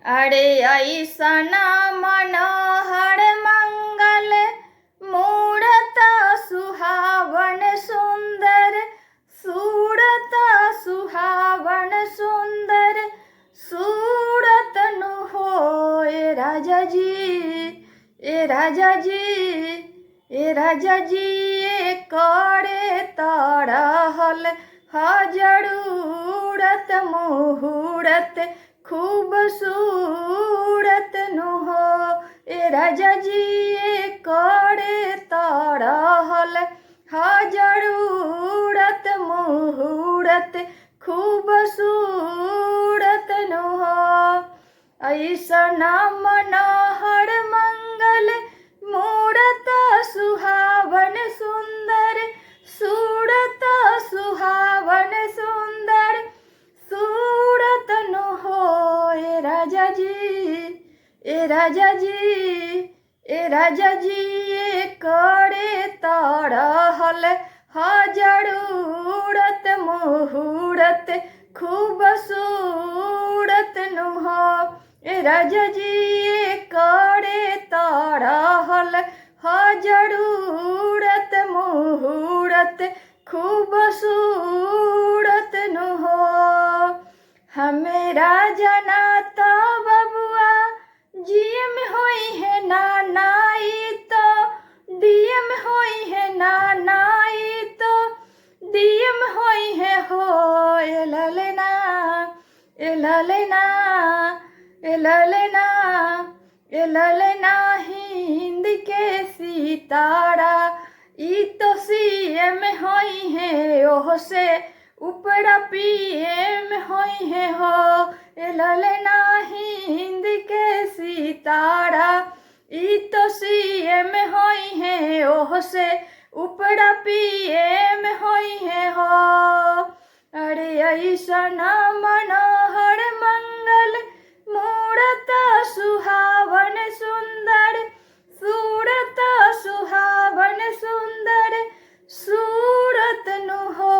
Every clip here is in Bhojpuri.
अरे ऐसन मनोहर मंगल मूरत सुहावन सुंदर सूरत सुहावन सुंदर सूरत नु होए राजा जी ए राजा जी ए राजा जी ए करे तड़हल हजरूरत मुहूर्त खूबसूरत नु हो ए राजा जी ए करे तड़हल हजरूरत मुहूर्त खूबसूरत नु हो ऐसन मनोहर मंगल मूरत सुहावन सुंदर सूरत सुहावन सुंदर सूरत नु हो ए राजा जी ए राजा जी ए राजा जी ए करे तड़हल हजरूरत मुहूर्त खूबसूरत नु हो ए राजा जी ए करे तड़हल हजरूरत मुहूर्त खूबसूरत नु हो हमेरा जनाता बबुआ जीएम होई है नानाई तो डीएम होई है नानाई तो डीएम होई है हो ए ललना ए ललना ए ललना ए ललना हिंद के सितारा ई तो सीएम होई है ओह से ऊपरा पीएम होई है हो ए ललना हिंद के सितारा ई तो सीएम होई है ओह से ऊपरा पीएम होई है हो अरे ऐसन मनोहर मंगल मूरत सुहावन सुंदर सूरत सुहावन सुंदर सूरत नु हो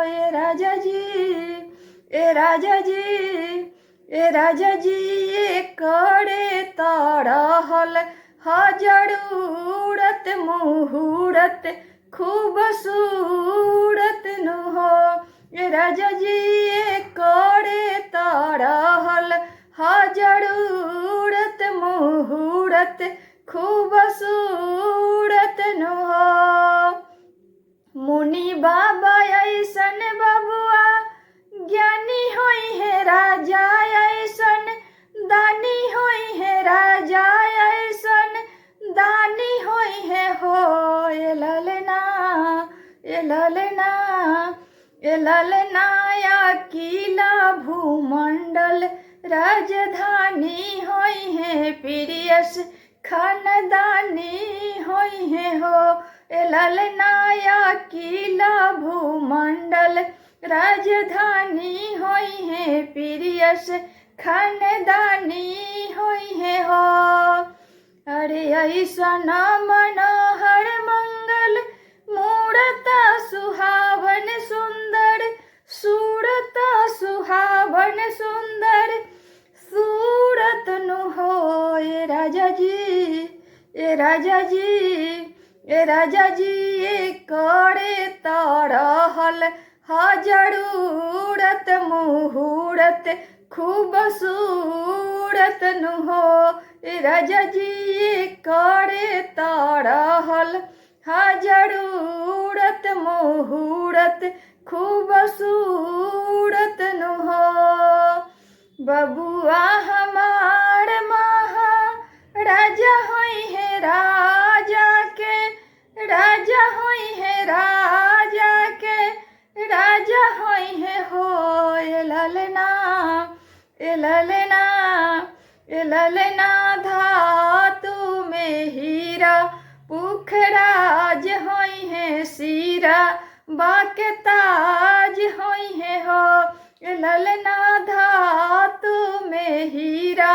ए राजा जी ए राजा जी ए राजा जी ए करे तड़हल हजरूरत मुहूर्त खूबसूरत नु हो ए राजा जी ए करे तड़हल हजरूरत मुहूर्त खूबसूरत नु हो मुनि बाबा ऐसन बबुआ ज्ञानी होई है राजा ऐसन दानी होई है राजा ऐसन दानी होई है हो ए ललना ए ललना ए ललना अकेला भूमंडल राजधानी होई है प्रियस खानदानी होई है हो ए ललना अकेला भूमंडल राजधानी होई है प्रियस खानदानी होई है हो अरे ऐसन मनोहर मंगल मूरत सुहावन सुंदर सूरत सुहावन सुंदर सूरत नु हो ए राजा जी ए राजा जी ए राजा जी ए करे तड़हल हजरूरत मुहूर्त खूबसूरत नु हो ए राजा जी ए करे तड़हल हजरूरत मुहूर्त खूबसूरत नु हो बबुआ हमार महा राजा होई है राजा के राजा होई है राजा के राजा होई है हो ए ललना ए ललना ए ललना धातु में हीरा पुखराज होई है सीरा बाके ताज होई है हो ए ललना धातु में हीरा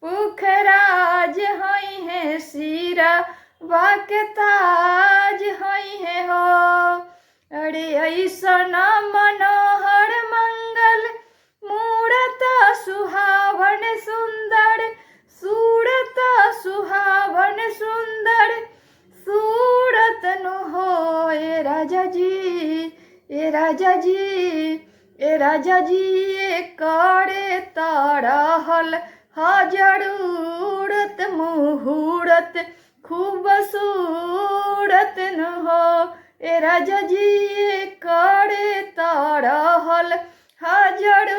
पुखराज होई है सीरा बाके ताज होई है हो अरे ऐसन मनोहर मंगल मूरत सुहावन सुंदर राजा जी ए राजा जी ए राजा जी ए काड़े ताड़ा हल हाजर उड़त मुहूर्त खूब सूरत न हो ए राजा जी ए काड़े ताड़ा हल हाजर